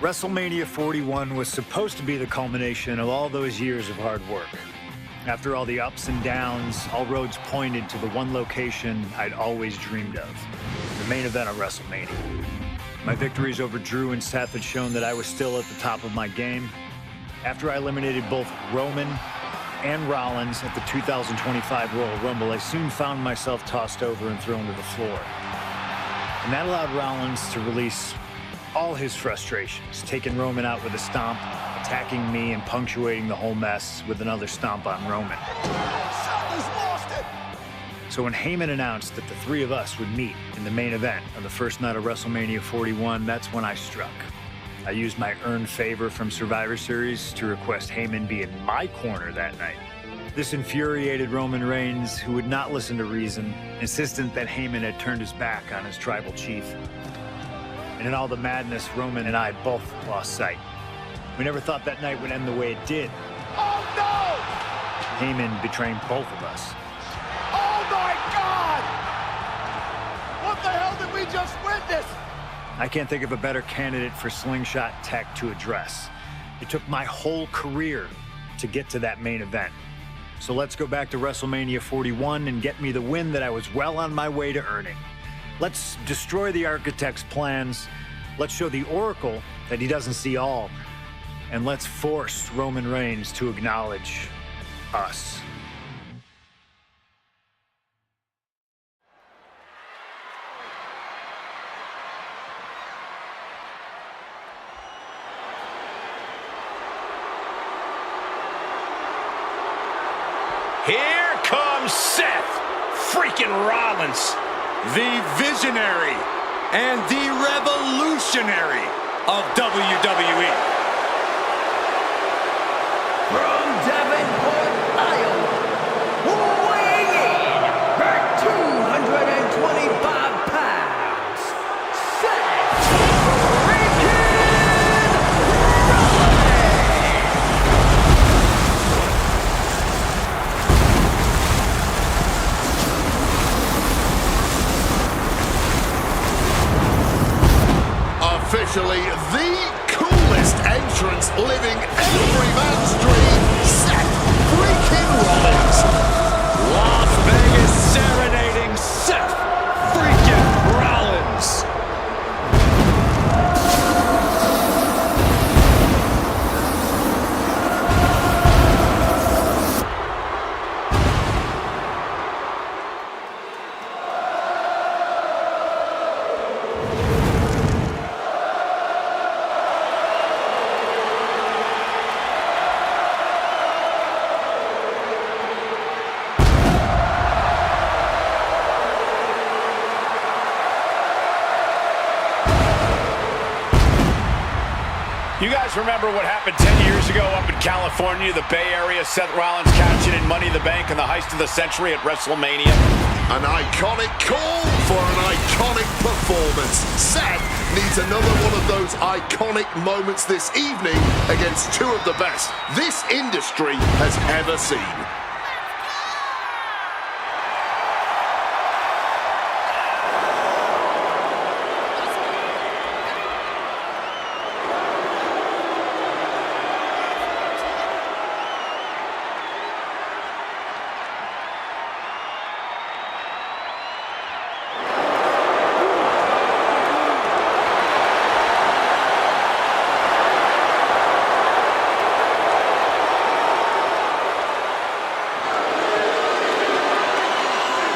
WrestleMania 41 was supposed to be the culmination of all those years of hard work. After all the ups and downs, all roads pointed to the one location I'd always dreamed of, the main event of WrestleMania. My victories over Drew and Seth had shown that I was still at the top of my game. After I eliminated both Roman and Rollins at the 2025 Royal Rumble, I soon found myself tossed over and thrown to the floor. And that allowed Rollins to release all his frustrations, taking Roman out with a stomp, attacking me, and punctuating the whole mess with another stomp on Roman. So when Heyman announced that the three of us would meet in the main event on the first night of WrestleMania 41, that's when I struck. I used my earned favor from Survivor Series to request Heyman be in my corner that night. This infuriated Roman Reigns, who would not listen to reason, insistent that Heyman had turned his back on his tribal chief. And in all the madness, Roman and I both lost sight. We never thought that night would end the way it did. Oh, no! Heyman betraying both of us. Oh, my God! What the hell did we just witness? I can't think of a better candidate for slingshot tech to address. It took my whole career to get to that main event. So let's go back to WrestleMania 41 and get me the win that I was well on my way to earning. Let's destroy the architect's plans. Let's show the Oracle that he doesn't see all. And let's force Roman Reigns to acknowledge us. Here comes Seth freaking Rollins, the visionary and the revolutionary of WWE. From Davenport, Iowa, weighing in at 225 pounds, Seth freaking Rollins! Officially the coolest entrance living every man's dream, Seth freaking Rollins. Las Vegas serenading Seth freaking Rollins. You guys remember what happened 10 years ago up in California, the Bay Area? Seth Rollins catching in Money in the Bank and the heist of the century at WrestleMania. An iconic call for an iconic performance. Seth needs another one of those iconic moments this evening against two of the best this industry has ever seen.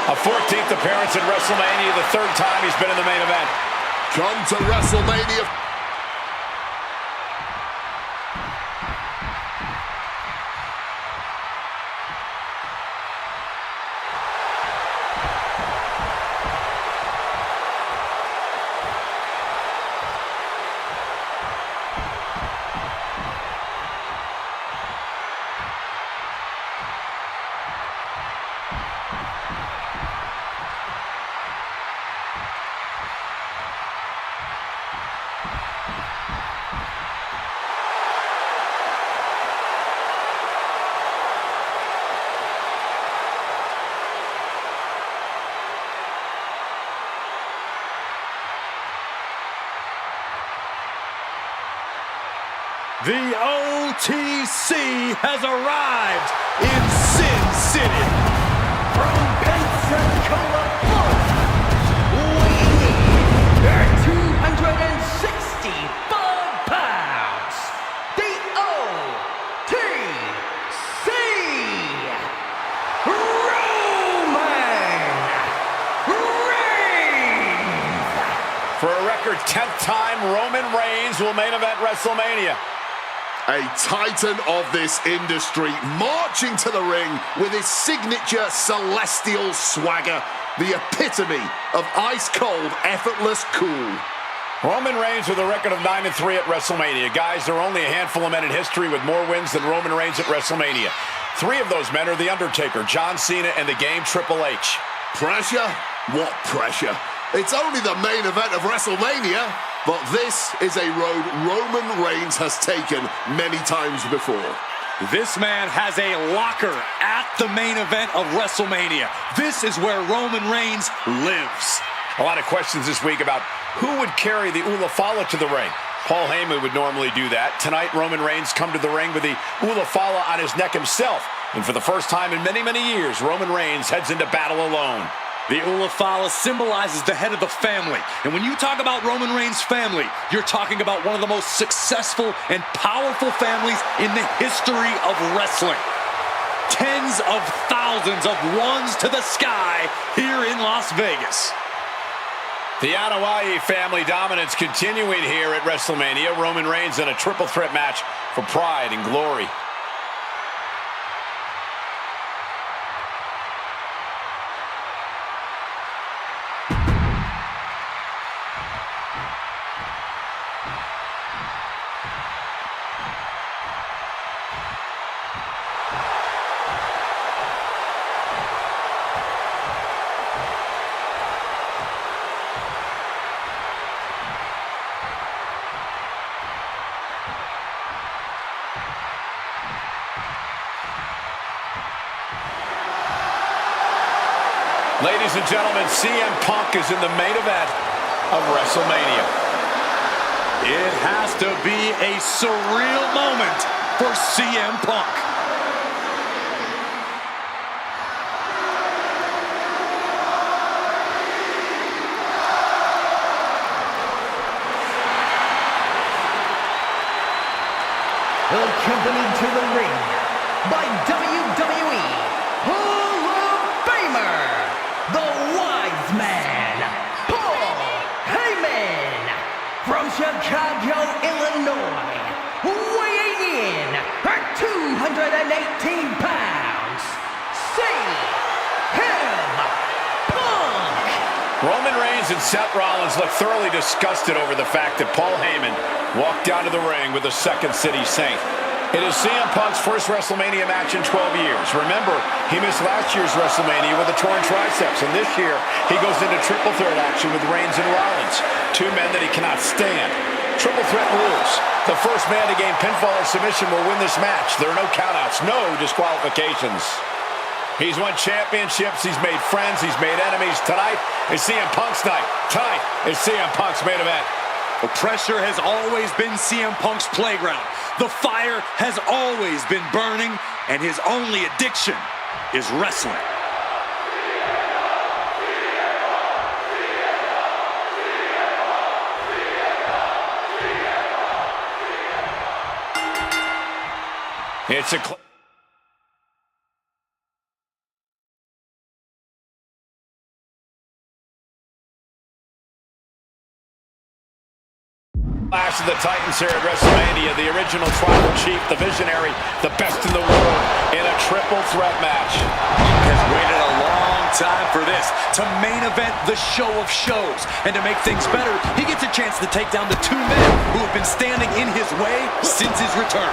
A 14th appearance at WrestleMania, the third time he's been in the main event. Come to WrestleMania. The OTC has arrived in Sin City. From Pensacola, Florida, weighing in at 265 pounds, the OTC, Roman Reigns. For a record 10th time, Roman Reigns will main event WrestleMania. A titan of this industry, marching to the ring with his signature celestial swagger, the epitome of ice-cold, effortless cool. Roman Reigns with a record of 9-3 at WrestleMania. Guys, there are only a handful of men in history with more wins than Roman Reigns at WrestleMania. 3 of those men are The Undertaker, John Cena, and the Game Triple H. Pressure? What pressure? It's only the main event of WrestleMania. But this is a road Roman Reigns has taken many times before. This man has a locker at the main event of WrestleMania. This is where Roman Reigns lives. A lot of questions this week about who would carry the Ulafala to the ring. Paul Heyman would normally do that. Tonight, Roman Reigns come to the ring with the Ulafala on his neck himself. And for the first time in many, many years, Roman Reigns heads into battle alone. The Ulafala symbolizes the head of the family. And when you talk about Roman Reigns' family, you're talking about one of the most successful and powerful families in the history of wrestling. Tens of thousands of ones to the sky here in Las Vegas. The Anoa'i family dominance continuing here at WrestleMania. Roman Reigns in a triple threat match for pride and glory. Ladies and gentlemen, CM Punk is in the main event of WrestleMania. It has to be a surreal moment for CM Punk. Accompanied to the ring by WWE Hall of Famer, the Wise Man, Paul Heyman, from Chicago, Illinois, weighing in at 218 pounds, CM Punk. Roman Reigns and Seth Rollins look thoroughly disgusted over the fact that Paul Heyman walked down to the ring with the Second City Saint. It is CM Punk's first WrestleMania match in 12 years. Remember, he missed last year's WrestleMania with a torn triceps, and this year he goes into triple threat action with Reigns and Rollins, 2 men that he cannot stand. Triple threat rules. The first man to gain pinfall or submission will win this match. There are no countouts, no disqualifications. He's won championships, he's made friends, he's made enemies. Tonight is CM Punk's night. Tonight is CM Punk's main event. The pressure has always been CM Punk's playground. The fire has always been burning, and his only addiction is wrestling. It's a Clash of the Titans here at WrestleMania. The original tribal chief, the visionary, the best in the world in a triple threat match. Has waited a long time for this, to main event the show of shows. And to make things better, he gets a chance to take down the 2 men who have been standing in his way since his return.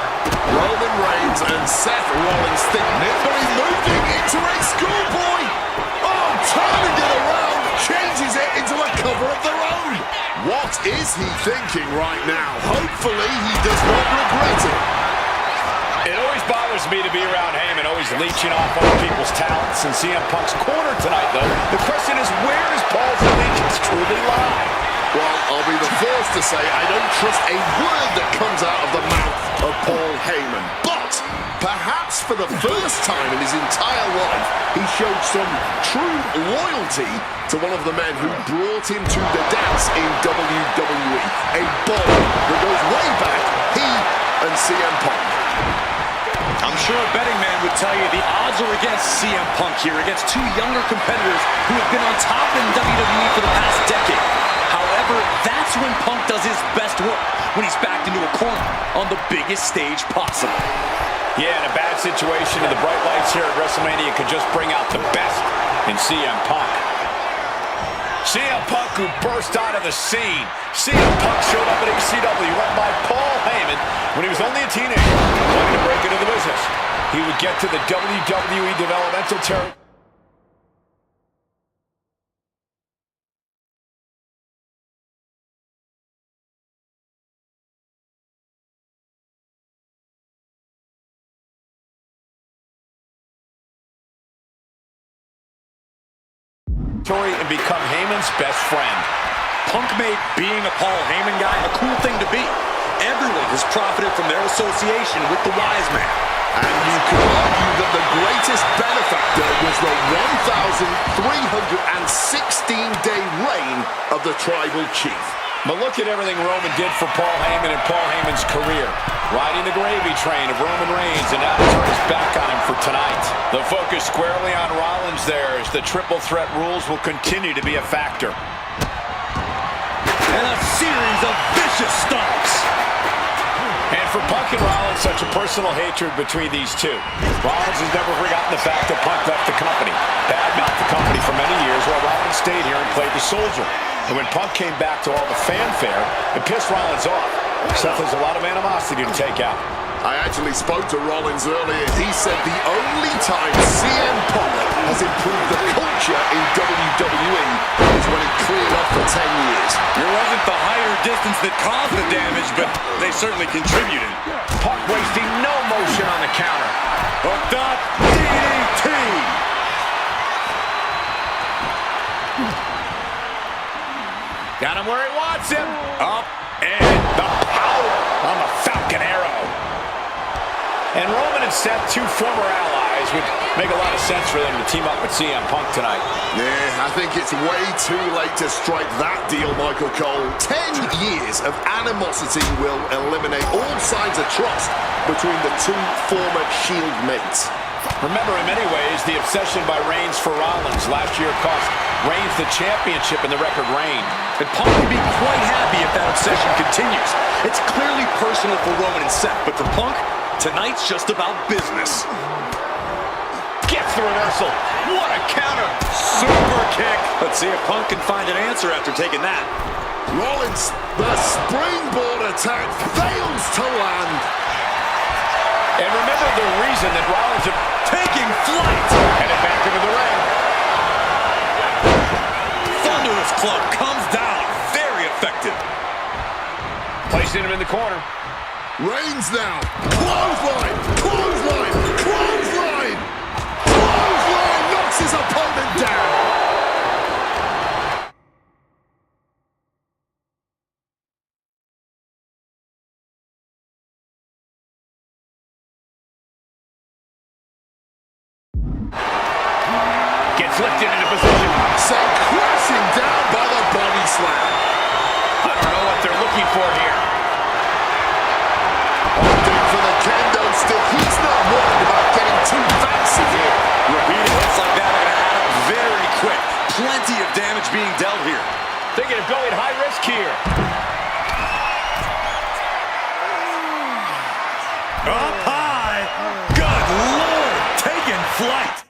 Roman Reigns and Seth Rollins think nimbly moving into a schoolboy. Oh, turning it around, changes it into a cover of their own. What is he thinking right now? Hopefully he does not regret it. It always bothers me to be around Heyman, always leeching off other people's talents. In CM Punk's corner tonight, though, the question is, where does Paul's allegiance truly lie? Well, I'll be the first to say I don't trust a word that comes out of the mouth Heyman, but perhaps for the first time in his entire life, he showed some true loyalty to one of the men who brought him to the dance in WWE. A bond that goes way back, he and CM Punk. I'm sure a betting man would tell you the odds are against CM Punk here, against two younger competitors who have been on top in WWE for the past decade. However, that's when Punk does his best work, when he's backed into a corner on the biggest stage possible. Yeah, in a bad situation, and the bright lights here at WrestleMania could just bring out the best in CM Punk. CM Punk, who burst out of the scene. CM Punk showed up at AGxGAMER, run by Paul Heyman, when he was only a teenager, wanting to break into the business. He would get to the WWE developmental territory. And become Heyman's best friend. Punk made being a Paul Heyman guy a cool thing to be. Everyone has profited from their association with the wise man. And you could argue that the greatest benefactor was the 1,316-day reign of the Tribal Chief. But look at everything Roman did for Paul Heyman and Paul Heyman's career. Riding the gravy train of Roman Reigns, and now turn his back on him for tonight. The focus squarely on Rollins there, as the triple threat rules will continue to be a factor. And a series of vicious stomps. And for Punk and Rollins, such a personal hatred between these two. Rollins has never forgotten the fact that Punk left the company, badmouthed the company for many years, while Rollins stayed here and played the soldier. And when Punk came back to all the fanfare, it pissed Rollins off. Seth has a lot of animosity to take out. I actually spoke to Rollins earlier. He said the only time CM Punk has improved the culture in WWE is when he cleared up for 10 years. It wasn't the higher distance that caused the damage, but they certainly contributed. Punk wasting no motion on the counter. Hooked up, DDT! Got him where he wants him. Up, and the power on the Falcon Arrow. And Roman and Seth, two former allies, would make a lot of sense for them to team up with CM Punk tonight. Yeah, I think it's way too late to strike that deal, Michael Cole. 10 years of animosity will eliminate all signs of trust between the two former Shield mates. Remember, in many ways, the obsession by Reigns for Rollins last year cost Reigns the championship in the record reign. And Punk would be quite happy if that obsession continues. It's clearly personal for Roman and Seth, but for Punk, tonight's just about business. Gets the reversal. What a counter. Super kick. Let's see if Punk can find an answer after taking that. Rollins, the springboard attack fails to land. And remember the reason that Rollins is Taking flight. headed back into the ring. Thunderous club comes down. Very effective. Placing him in the corner. Reigns now. Clothesline! Clothesline! Clothesline! Clothesline knocks his opponent down. Gets lifted into position. Sent crashing down by the body slam. I don't know what they're looking for here. Opting for the kendo stick. He's not worried about getting too fancy here. Repeated hits like that are going to add up very quick. Plenty of damage being dealt here. Thinking of going high risk here. Up high. Good Lord. Taking flight.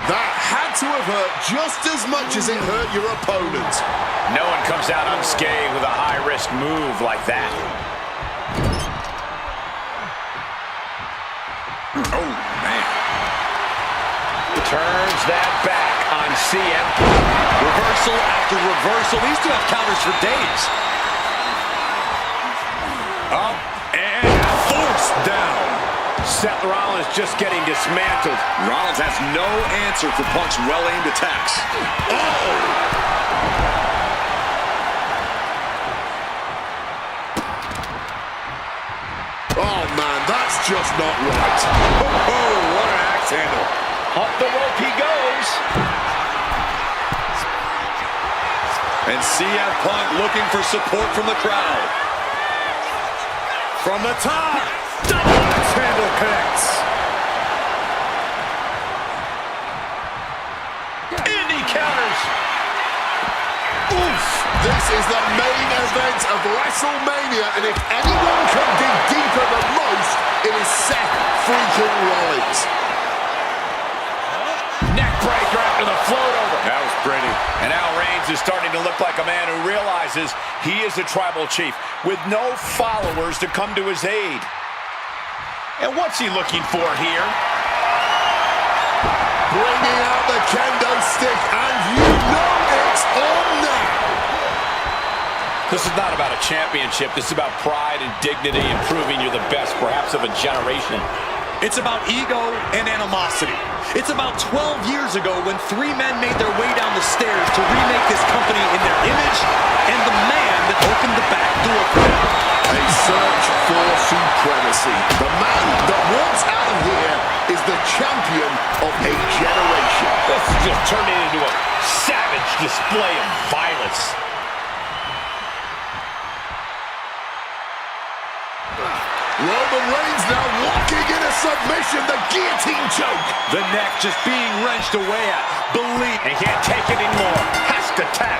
That had to have hurt just as much as it hurt your opponent. No one comes out unscathed with a high-risk move like that. Oh, man. Turns that back on CM. Reversal after reversal. These two have counters for days. Up and forced down. Seth Rollins just getting dismantled. Rollins has no answer for Punk's well-aimed attacks. Oh! Oh, man, that's just not right. Oh, what an axe handle. Up the rope he goes. And CM Punk looking for support from the crowd. From the top, double axe handle connects. And he counters. Oof! This is the main event of WrestleMania, and if anyone can dig deeper than most, it is Seth freaking Rollins. Neck breaker after the float over. That was pretty. And now Reigns is starting to look like a man who realizes he is a tribal chief with no followers to come to his aid. And what's he looking for here? Bringing out the kendo stick, and you know it's on now. This is not about a championship. This is about pride and dignity and proving you're the best, perhaps of a generation. It's about ego and animosity. It's about 12 years ago when three men made their way down the stairs to remake this company in their image, and the man that opened the back door for them. A search for supremacy. The man that walks out of here is the champion of a generation. This is just turning into a savage display of violence. Roman Reigns now locking in a submission, the guillotine choke. The neck just being wrenched away at. Believe. And can't take it anymore. Has to tap.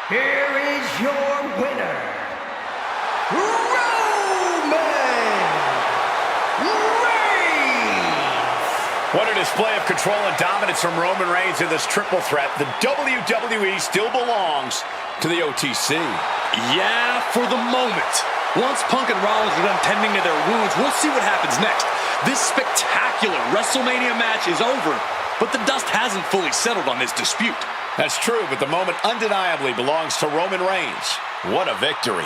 Here is your winner, Roman Reigns! What a display of control and dominance from Roman Reigns in this triple threat. The WWE still belongs to the OTC. Yeah, for the moment. Once Punk and Rollins are done tending to their wounds, we'll see what happens next. This spectacular WrestleMania match is over, but the dust hasn't fully settled on this dispute. That's true, but the moment undeniably belongs to Roman Reigns. What a victory.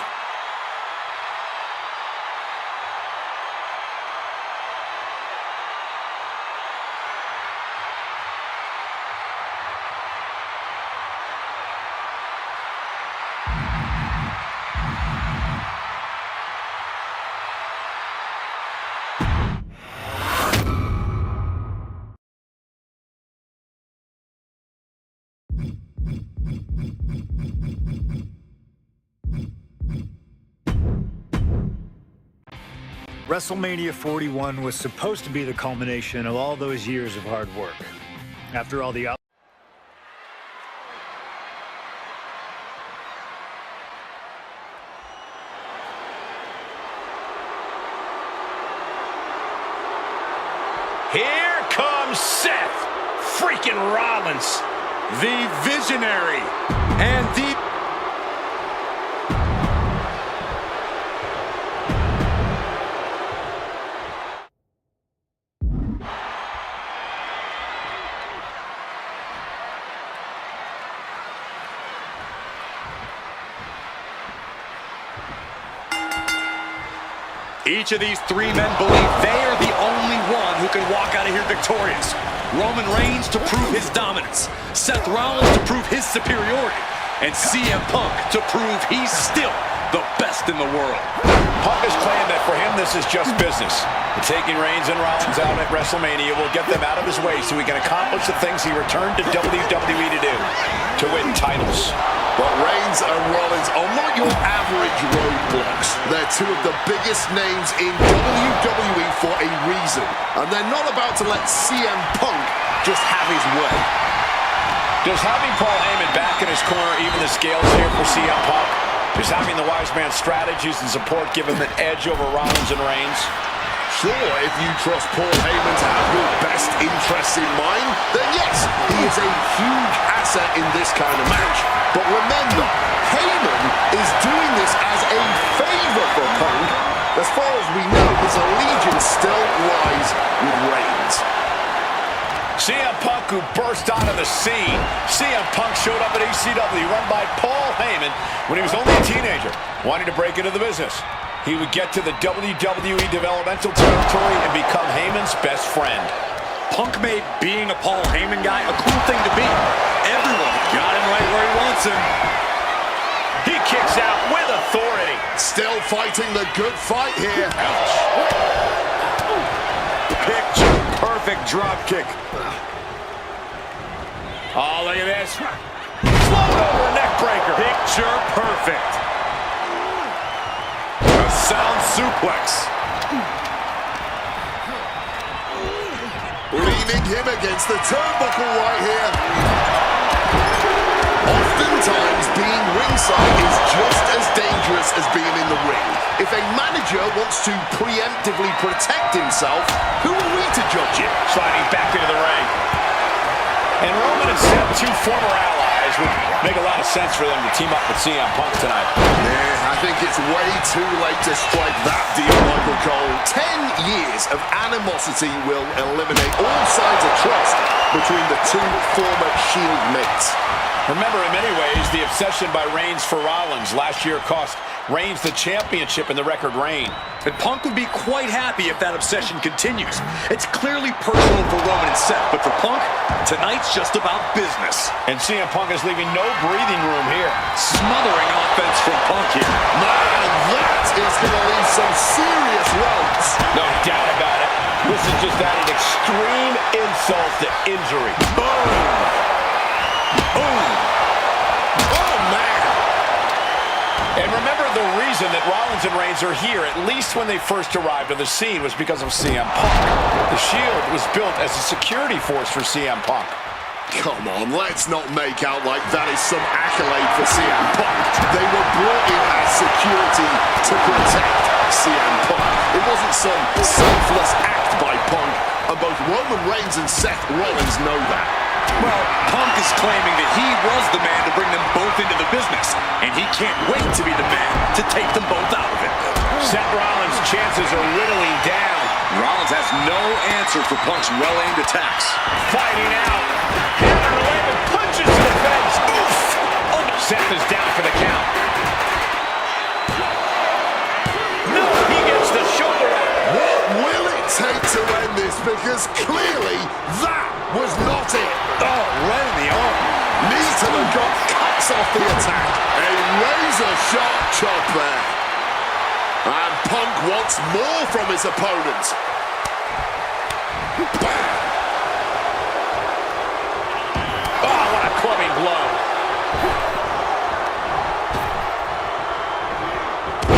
WrestleMania 41 was supposed to be the culmination of all those years of hard work. After all the ups. Here comes Seth freaking Rollins. The visionary and the... Each of these three men believe they are the only one who can walk out of here victorious. Roman Reigns to prove his dominance, Seth Rollins to prove his superiority, and CM Punk to prove he's still the best in the world. Punk has claimed that for him this is just business. And taking Reigns and Rollins out at WrestleMania will get them out of his way so he can accomplish the things he returned to WWE to do, to win titles. But Reigns and Rollins are not your average roadblocks. They're two of the biggest names in WWE for a reason. And they're not about to let CM Punk just have his way. Does having Paul Heyman back in his corner even the scales here for CM Punk? Does having the wise man's strategies and support give him an edge over Rollins and Reigns? Sure, if you trust Paul Heyman to have your best interests in mind, then yes, he is a huge asset in this kind of match. But remember, Heyman is doing this as a favor for Punk. As far as we know, his allegiance still lies with Reigns. CM Punk, who burst onto the scene. CM Punk showed up at ECW, run by Paul Heyman, when he was only a teenager, wanting to break into the business. He would get to the WWE developmental territory and become Heyman's best friend. Punk made being a Paul Heyman guy a cool thing to be. Everyone got him right where he wants him. He kicks out with authority. Still fighting the good fight here. Ouch. Picture perfect drop kick. Oh, look at this. Float over neck breaker. Picture perfect. A sound suplex. Leaning him against the turnbuckle right here. Oftentimes, being ringside is just as dangerous as being in the ring. If a manager wants to preemptively protect himself, who are we to judge it? Sliding back into the ring. And Roman and Seth, two former allies, would make a lot of sense for them to team up with CM Punk tonight. Yeah, I think it's way too late to strike that deal, Michael Cole. 10 years of animosity will eliminate all signs of trust between the two former Shield mates. Remember, in many ways, the obsession by Reigns for Rollins last year cost Reigns the championship in the record reign. And Punk would be quite happy if that obsession continues. It's clearly personal for Roman and Seth, but for Punk, tonight's just about business. And CM Punk is leaving no breathing room here. Smothering offense from Punk here. Man, that is going to leave some serious welts. No doubt about it. This is just adding extreme insult to injury. Boom! Boom! Oh, man! And remember, the reason that Rollins and Reigns are here, at least when they first arrived on the scene, was because of CM Punk. The Shield was built as a security force for CM Punk. Come on, let's not make out like that is some accolade for CM Punk. They were brought in as security to protect CM Punk. It wasn't some selfless act by Punk, and both Roman Reigns and Seth Rollins know that. Well, Punk is claiming that he was the man to bring them both into the business, and he can't wait to be the man to take them both out of it. Seth Rollins' chances are whittling down. Rollins has no answer for Punk's well-aimed attacks. Fighting out. Hammer away with punches to the face. Oof! Oh, Seth is down for the count. No, he gets the shoulder up. What will it take to end this? Because clearly that was not it. Oh, right in the arm. Knee to the gut, cuts off the attack. A razor-sharp chop there. And Punk wants more from his opponent. Bam! Oh, what a clubbing blow.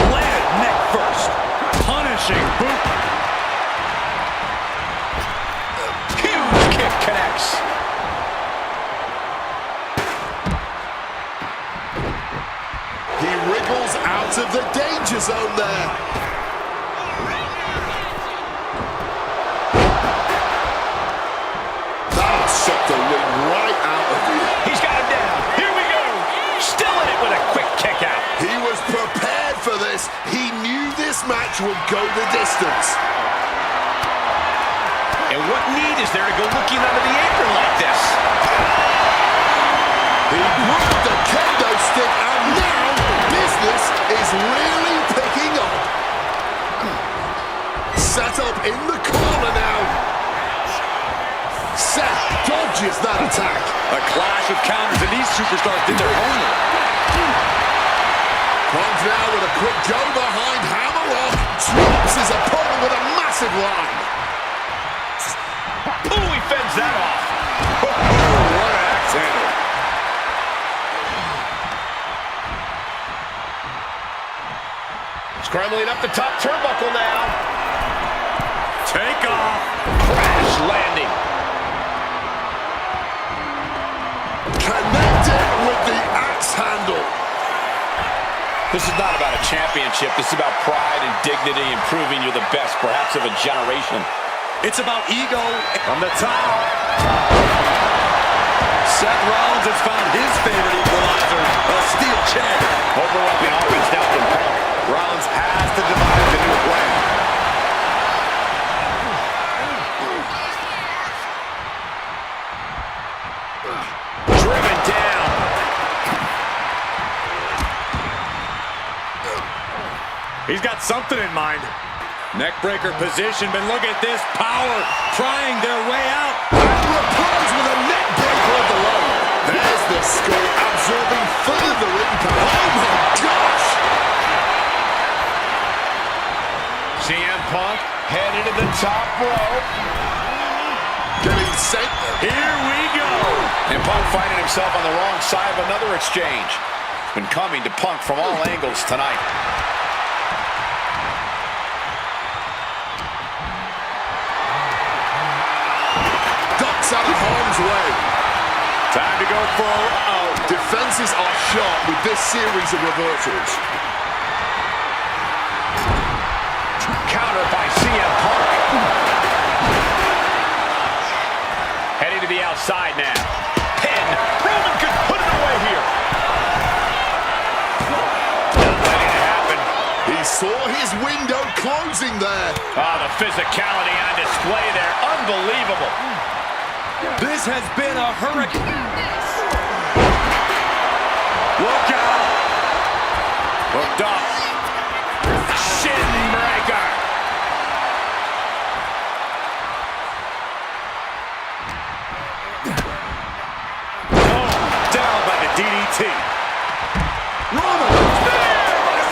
Landed neck first. Punishing boot. Huge kick connects. He wriggles out of the danger zone there. That shot the wind right out of you. He's got him down. Here we go. Still in it with a quick kick out. He was prepared for this. He knew this match would go the distance. And what need is there to go looking under the apron like this? He broke the kendo stick, and now business is really picking up. Set up in the corner now. Seth dodges that attack. A clash of counters, and these superstars did their homework. Punk now with a quick go behind Hammerlock. Drops his opponent with a massive line. Ooh, he fends that off. Oh, what an axe handle. Scrambling up the top turnbuckle now. Take off. Crash landing. Connected with the axe handle. This is not about a championship. This is about pride and dignity and proving you're the best, perhaps of a generation. It's about ego from the top. Seth Rollins has found his favorite equalizer, a steel chair. Overlapping offense down from Punk. Rollins has to devise a new plan. Driven down. He's got something in mind. Neckbreaker position, but look at this power trying their way out. skull, absorbing further impact. Oh my gosh! CM Punk headed to the top rope. Getting sent. Here we go. And Punk finding himself on the wrong side of another exchange. Been coming to Punk from all angles tonight. Ducks out of harm's way. Time to go for Defenses are sharp with this series of reversals. Counter by CM Punk. Heading to the outside now. Pin. Roman could put it away here. Not letting it happen. He saw his window closing there. Oh, the physicality on display there. Unbelievable. This has been a hurricane. Look out. Hooked up. Shin breaker. Oh, down by the DDT. Roman.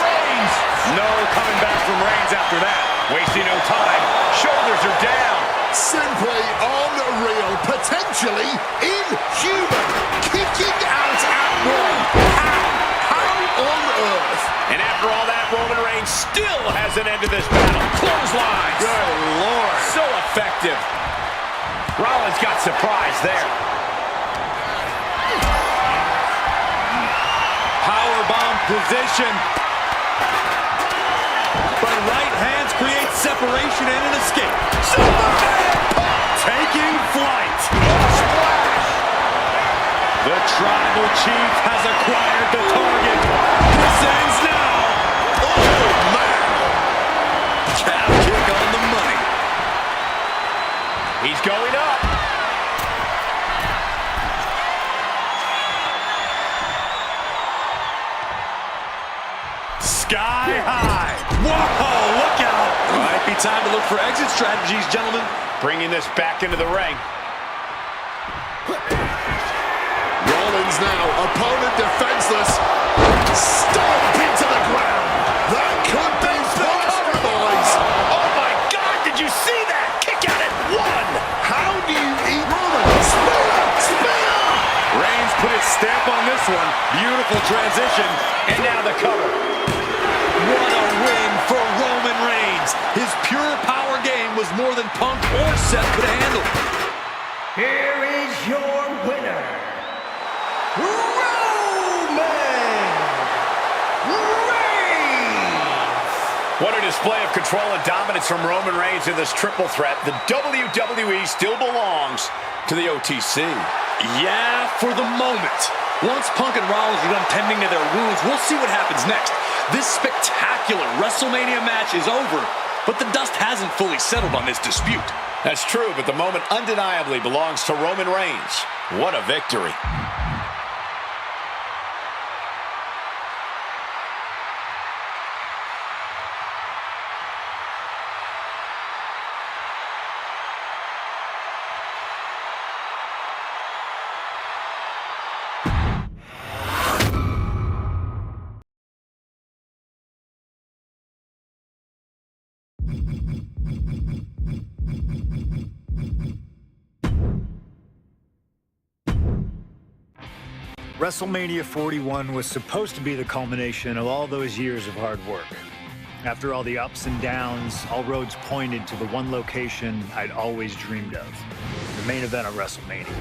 Reigns. No coming back from Reigns after that. Wasting no time. Shoulders are down. Simply unreal. Potentially inhuman. Kicking out at one. How on earth? And after all that, Roman Reigns still has an end to this battle. Clotheslines. Good Lord. So effective. Rollins got surprised there. Powerbomb position. But right hands create separation and an escape. Superman Taking flight. splash. The tribal chief has acquired the target. This ends now. Oh, man. Calf kick on the money. He's going up. Sky high. Whoa, look out. Might be time to look for exit strategies, gentlemen. Bringing this back into the ring. Rollins now, opponent defenseless. Stomp into the ground. That could be Punk's demise. Oh my God, did you see that? Kick out at one. How do you eat Roman? Spear! Reigns put his stamp on this one. Beautiful transition. And now the cover. What a win for Roman Reigns. His pure power game was more than Punk or Seth could handle. Here is your winner, Roman Reigns! What a display of control and dominance from Roman Reigns in this triple threat. The WWE still belongs to the OTC. Yeah, for the moment. Once Punk and Rollins are done tending to their wounds, we'll see what happens next. This spectacular WrestleMania match is over, but the dust hasn't fully settled on this dispute. That's true, but the moment undeniably belongs to Roman Reigns. What a victory. WrestleMania 41 was supposed to be the culmination of all those years of hard work. After all the ups and downs, all roads pointed to the one location I'd always dreamed of, the main event of WrestleMania.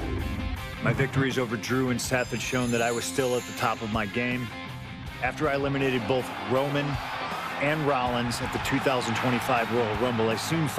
My victories over Drew and Seth had shown that I was still at the top of my game. After I eliminated both Roman and Rollins at the 2025 Royal Rumble, I soon found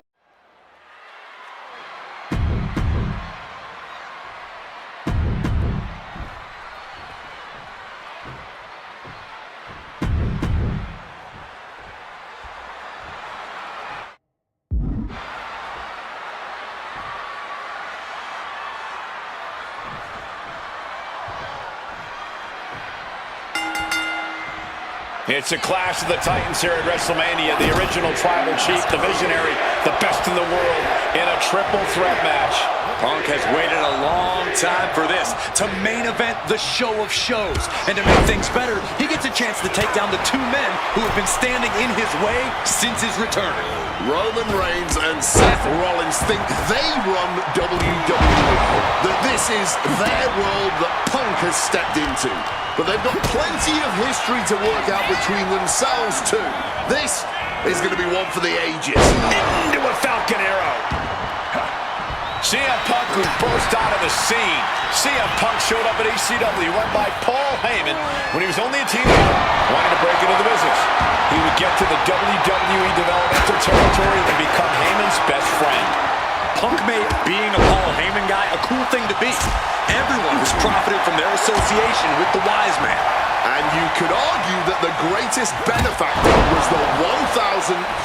It's a clash of the Titans here at WrestleMania. The original Tribal Chief, the Visionary, the best in the world in a triple threat match. Punk has waited a long time for this, to main event the show of shows. And to make things better, he gets a chance to take down the two men who have been standing in his way since his return. Roman Reigns and Seth Rollins think they run WWE, that this is their world that Punk has stepped into. But they've got plenty of history to work out between themselves too. This is going to be one for the ages. Into a Falcon Arrow. CM Punk, who burst out of the scene. CM Punk showed up at ECW, run by Paul Heyman, when he was only a teenager, wanting to break into the business. He would get to the WWE developmental territory and become Heyman's best friend. Punk made being a Paul Heyman guy a cool thing to be. Everyone has profited from their association with the wise man. And you could argue that the greatest benefactor was the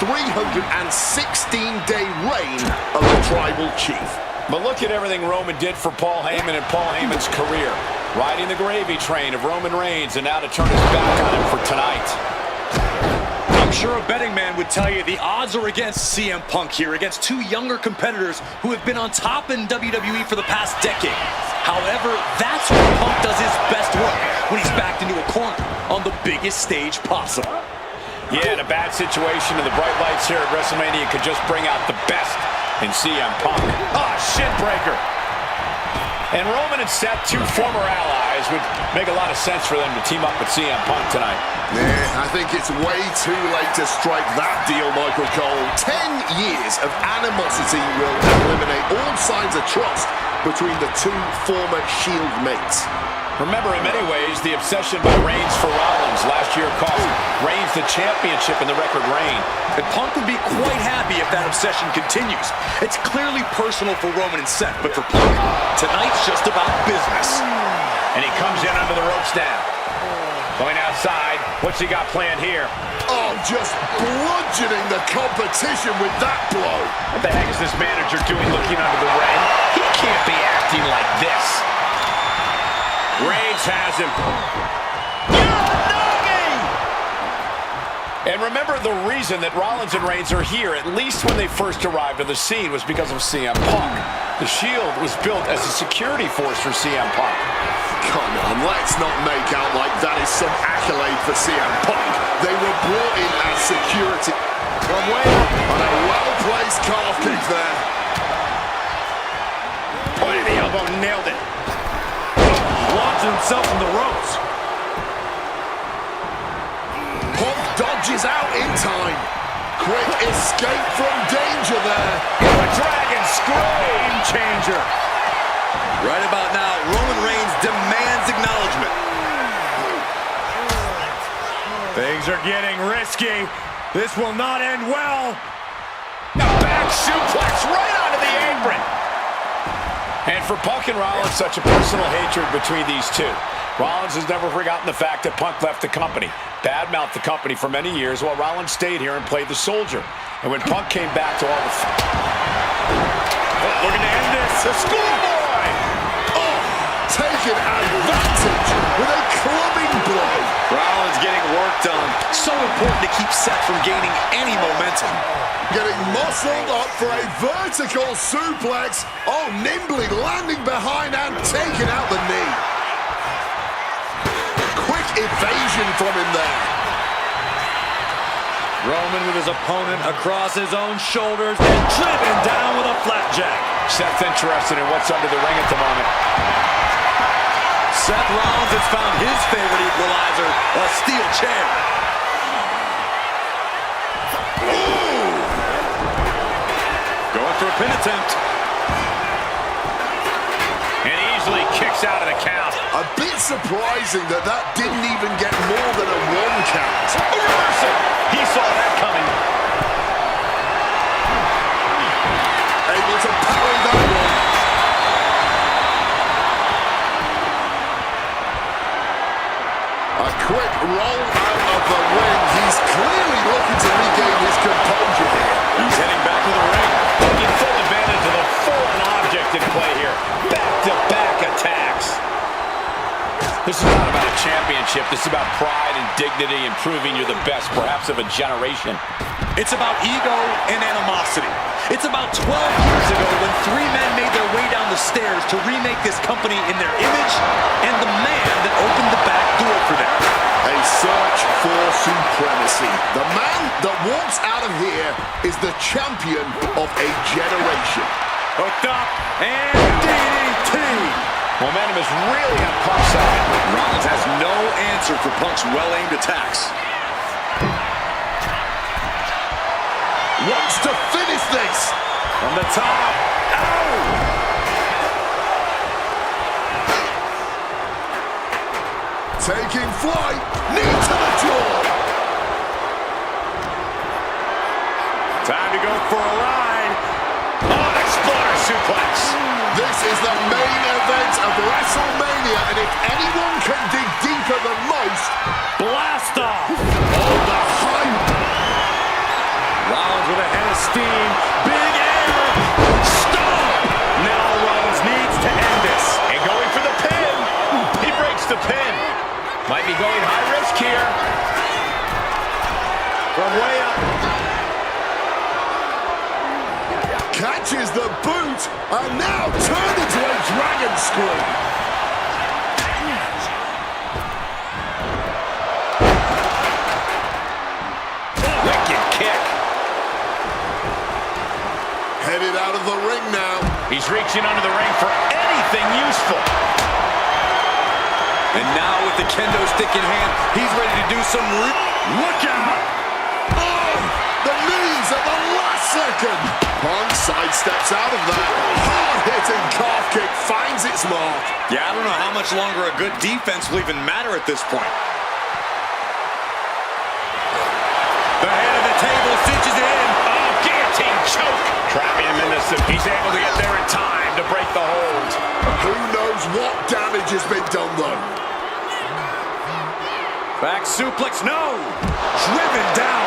1,316-day reign of the Tribal Chief. But look at everything Roman did for Paul Heyman and Paul Heyman's career. Riding the gravy train of Roman Reigns, and now to turn his back on him for tonight. I'm sure a betting man would tell you the odds are against CM Punk here, against two younger competitors who have been on top in WWE for the past decade. However, that's where Punk does his best work, when he's backed into a corner on the biggest stage possible. Yeah, in a bad situation, and the bright lights here at WrestleMania could just bring out the best in CM Punk. Shin breaker. And Roman and Seth, two former allies, would make a lot of sense for them to team up with CM Punk tonight. Yeah, I think it's way too late to strike that deal, Michael Cole. 10 years of animosity will eliminate all signs of trust between the two former Shield mates. Remember, in many ways, the obsession by Reigns for Rollins last year cost Reigns the championship in the record reign. And Punk would be quite happy if that obsession continues. It's clearly personal for Roman and Seth, but for Punk, tonight's just about business. And he comes in under the ropes now. Going outside, what's he got planned here? Oh, just bludgeoning the competition with that blow. What the heck is this manager doing looking under the ring? He can't be acting like this. Reigns has him. And remember, the reason that Rollins and Reigns are here, at least when they first arrived on the scene, was because of CM Punk. The Shield was built as a security force for CM Punk. Come on, let's not make out like that is some accolade for CM Punk. They were brought in as security. From way up on a well-placed calf kick there. Point of the elbow, nailed it. Launches himself from the ropes. Punk dodges out in time. Quick escape from danger there. A dragon screw. Game changer. Right about now, Roman Reigns demands acknowledgement. Things are getting risky. This will not end well. A back suplex right onto the apron. And for Punk and Rollins, such a personal hatred between these two. Rollins has never forgotten the fact that Punk left the company, badmouthed the company for many years, while Rollins stayed here and played the soldier. And when Punk came back to all the... Looking to end this. The schoolboy! Oh, taking advantage with a clubbing blow. Rollins getting work done. So important to keep Seth from gaining any momentum. Getting muscled up for a vertical suplex. Oh, nimbly landing behind and taking out the knee. Quick evasion from him there. Roman with his opponent across his own shoulders and driven down with a flapjack. Seth interested in what's under the ring at the moment. Seth Rollins has found his favorite equalizer, a steel chair. Going for a pin attempt. And easily kicks out of the count. A bit surprising that didn't even get more than a 1 count. A reversal. He saw that coming. Able to parry that one. A quick roll out of the ring. He's clearly looking to regain his composure here. He's heading back to the ring, taking full advantage of the foreign object in play here. Back-to-back attacks. This is not about a champ championship. This is about pride and dignity and proving you're the best, perhaps of a generation. It's about ego and animosity. It's about 12 years ago when three men made their way down the stairs to remake this company in their image, and the man that opened the back door for them. A search for supremacy. The man that walks out of here is the champion of a generation. Hooked up and DDT. Momentum is really on Punk's side. Rollins has no answer for Punk's well-aimed attacks. Wants to finish this. From the top. Ow! Taking flight. Knee to the jaw. Time to go for a ride. Oh, an exploder suplex. This is the main event of WrestleMania, and if anyone can dig deeper than most, Blast off. oh, the hype. Rollins with a head of steam. Big air. Stop. Now Rollins needs to end this. And going for the pin. He breaks the pin. Might be going high risk here. From way up. Catches the boot, and now turned into a dragon screw. Wicked kick. Headed out of the ring now. He's reaching under the ring for anything useful. And now with the kendo stick in hand, he's ready to do some Look out. Oh, the knees at the last second. Punk sidesteps out of that. Hard-hitting calf kick finds its mark. Yeah, I don't know how much longer a good defense will even matter at this point. The head of the table cinches in. Oh, guillotine choke. Trapping him in this. He's able to get there in time to break the hold. Who knows what damage has been done, though. Back suplex. No. Driven down.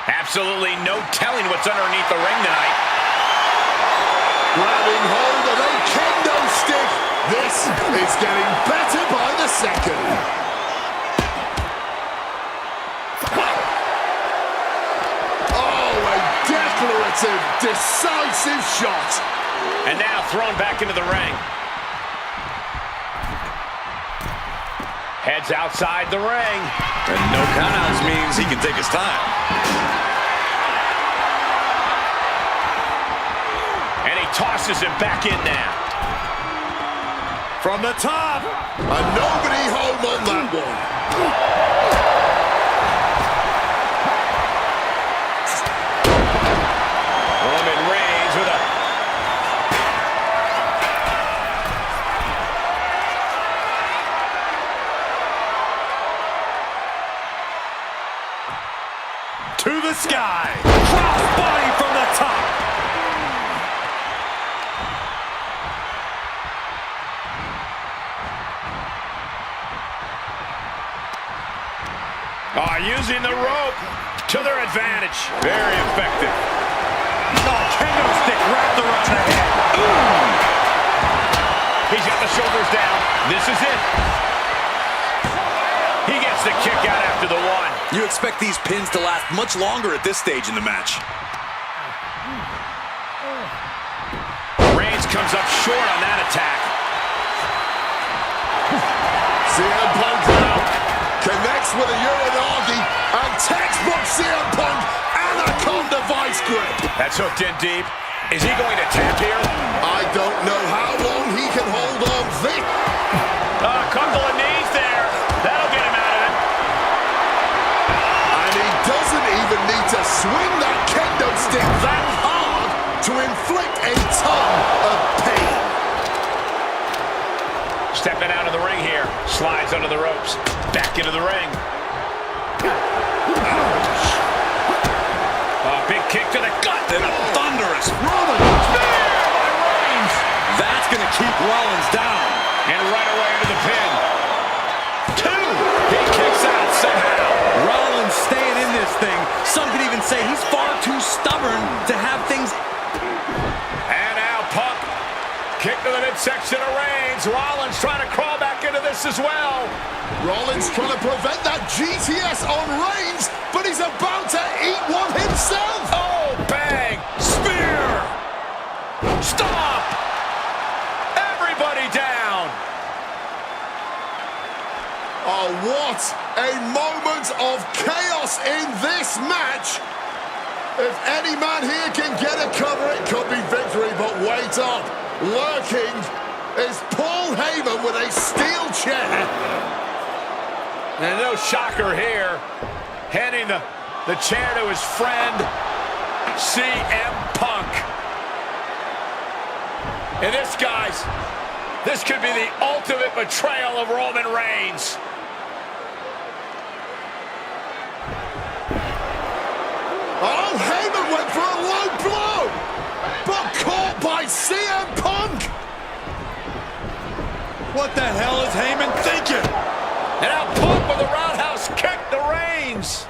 Absolutely no telling what's underneath the ring tonight. Grabbing hold of a kendo stick. This is getting better by the second. Oh, a declarative, decisive shot. And now thrown back into the ring. Heads outside the ring. And no countouts means he can take his time. And he tosses him back in now. From the top. A nobody home on that one. Roman Reigns with a... To the sky. Cross body from the top. Oh, using the rope to their advantage. Very effective. Oh, kendo stick wrapped around the head. Ooh. He's got the shoulders down. This is it. He gets the kick out after the one. You expect these pins to last much longer at this stage in the match. Reigns comes up short on that attack. CM Punk now connects with a Uranagi, and textbook CM Punk Anaconda vice grip. That's hooked in deep. Is he going to tap here? I don't know how long he can hold on this. A couple of knees there. That'll get him out of it. And he doesn't even need to swing that kendo stick that hard to inflict a ton of pain. Stepping out of the ring here. Slides under the ropes. Back into the ring. Ouch. A big kick to the gut. And a thunderous Roman. That's going to keep Rollins down. And right away into the pin. Two. He kicks out somehow. Rollins staying in this thing. Some could even say he's far too stubborn to have things. And now Punk. Kick to the midsection of Reigns. Rollins trying to crawl back into this as well. Rollins trying to prevent that GTS on Reigns, but he's about to eat one himself. Oh, bang. Spear. Stop. Everybody down. Oh, what a moment of chaos in this match. If any man here can get a cover, it could be victory, but wait up. Lurking is Paul Heyman with a steel chair. And no shocker here. Handing the chair to his friend, CM Punk. And this, guys, this could be the ultimate betrayal of Roman Reigns. Oh, Heyman went for a low blow, but caught by CM Punk. What the hell is Heyman thinking? And now Punk with a roundhouse kick to Reigns.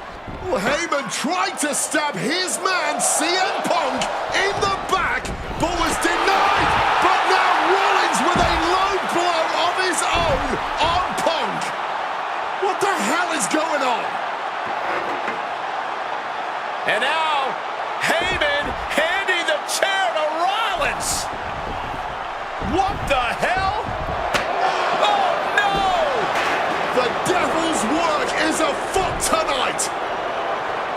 Well, Heyman tried to stab his man, CM Punk, in the back, but was denied. But now Rollins with a low blow of his own on Punk. What the hell is going on? And now, Heyman handing the chair to Rollins. What the hell? Oh, no! The devil's work is afoot tonight.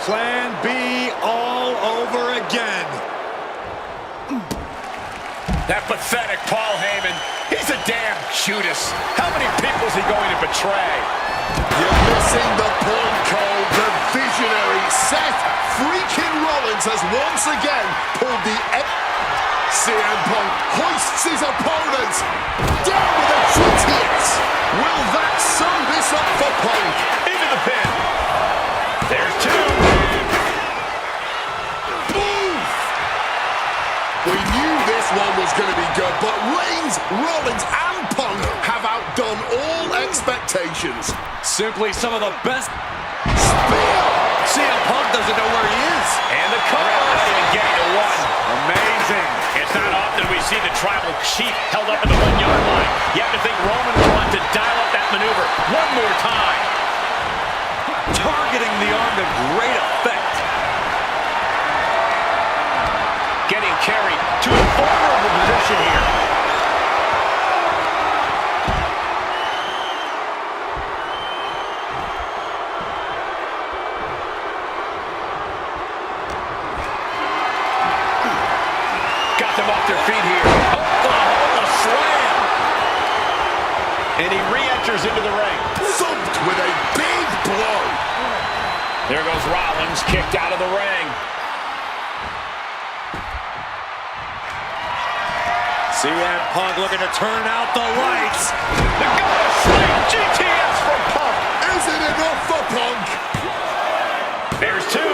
Plan B all over again. That pathetic Paul Heyman. He's a damn Judas. How many people is he going to betray? You're missing the point, Cole. The visionary Seth freaking Rollins has once again pulled the CM Punk hoists his opponent down with a GTS. Will that sum this up for Punk? Into the pin. There's two. Oof. We knew this one was going to be good, but Reigns, Rollins, and Punk have outdone all expectations. Simply some of the best. Spear. CM Punk doesn't know where he is. And the cover. Not even getting to one. Amazing. It's not often we see the tribal chief held up at the 1 yard line. You have to think Roman will want to dial up that maneuver one more time. Targeting the arm to great effect. Getting carried to a vulnerable position here. Got them off their feet here. Oh, a slam. And he re-enters into the ring. Thumped with a big blow. There goes Rollins, kicked out of the ring. CM Punk looking to turn out the lights. The goal slam GTS from Punk. Is it enough for Punk? There's two.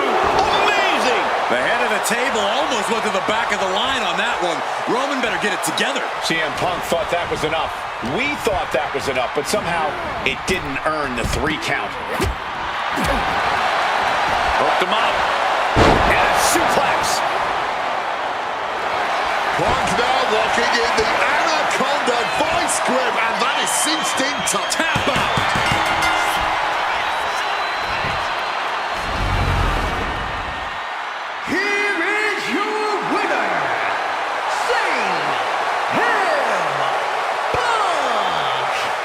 Amazing. The head of the table almost went to the back of the line on that one. Roman better get it together. CM Punk thought that was enough. We thought that was enough, but somehow it didn't earn the 3 count. Hooked him up. And a suplex. Punk now walking in the Anaconda vice grip, and that is cinched into Tap out. Here is your winner,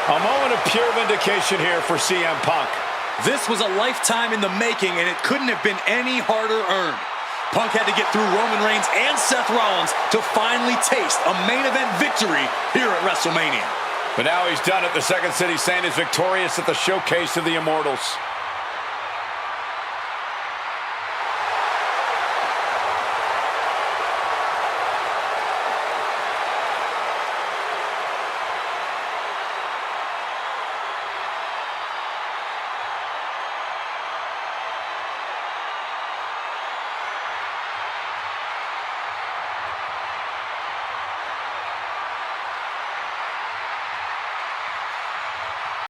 A moment of pure vindication here for CM Punk. This was a lifetime in the making, and it couldn't have been any harder earned. Punk had to get through Roman Reigns and Seth Rollins to finally taste a main event victory here at WrestleMania. But now he's done it. The Second City Saint is victorious at the Showcase of the Immortals.